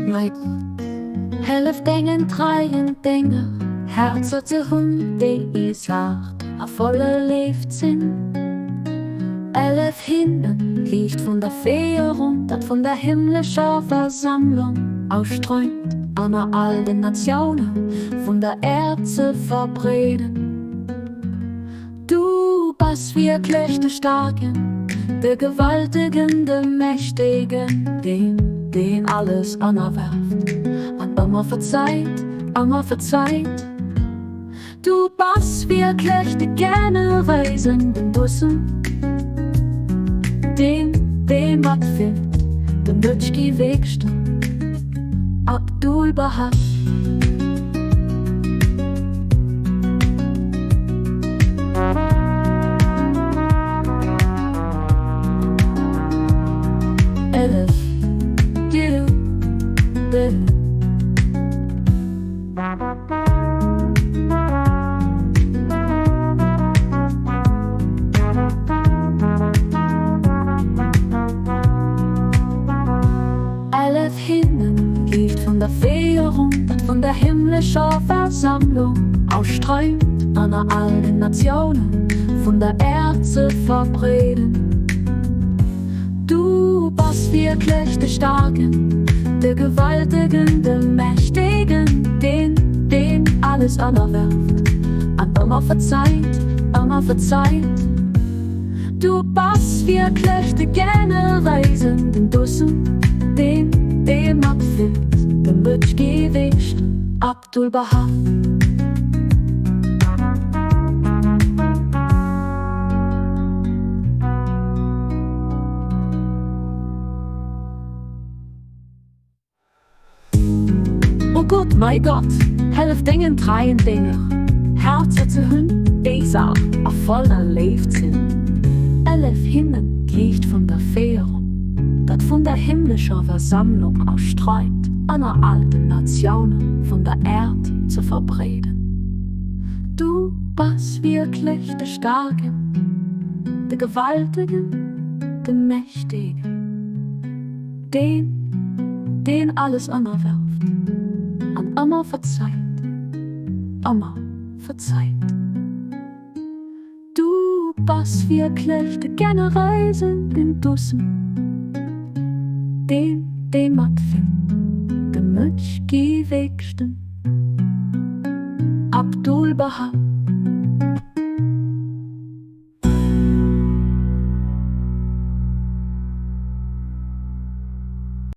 Nei, Hälften dreien Dinge, Herzer zu Hund, die ich sagt, a voller Lebenssinn. 11 Hinden liegt von der Fee runter, von der himmlischen Versammlung ausströmt an alle Nationen, von der Erde verbreiten. Du bist wirklich der Starken, der Gewaltigen, der Mächtigen, den alles anerwerft, und immer verzeiht, immer verzeiht. Du bist wirklich der gerne reisenden Dussen, den wat findet, den Bütsch die Wegste, Abdul Bahá. Elif, diru, diru. Hinnen liegt von der Fee runter, von der himmlischen Versammlung ausströmt an allen Nationen, von der Erde verbreiten. Du bist wirklich der Starken, der Gewaltigen, der Mächtigen, den alles anerwerft, und immer verzeiht, immer verzeiht. Du bist wirklich der gerne reisenden Dussen, den abfindet, den Bütsch gewischt, Abdul Bahá. Oh Gott, mein Gott, Hälften dreien Dinge, Herzer zu Hund, die sagt, a voller Lebenssinn. 11 Hinnen liegt von der Fee dat von der himmlischen Versammlung ausströmt, an alten Nationen von der Erde zu verbreiten. Du bist wirklich der Starken, der Gewaltigen, der Mächtigen, den alles anerwerft, und immer verzeiht, immer verzeiht. Du bist wirklich der gerne reisenden Dussen, den mat findet, den Bütsch gewichsten, Abdul Bahá.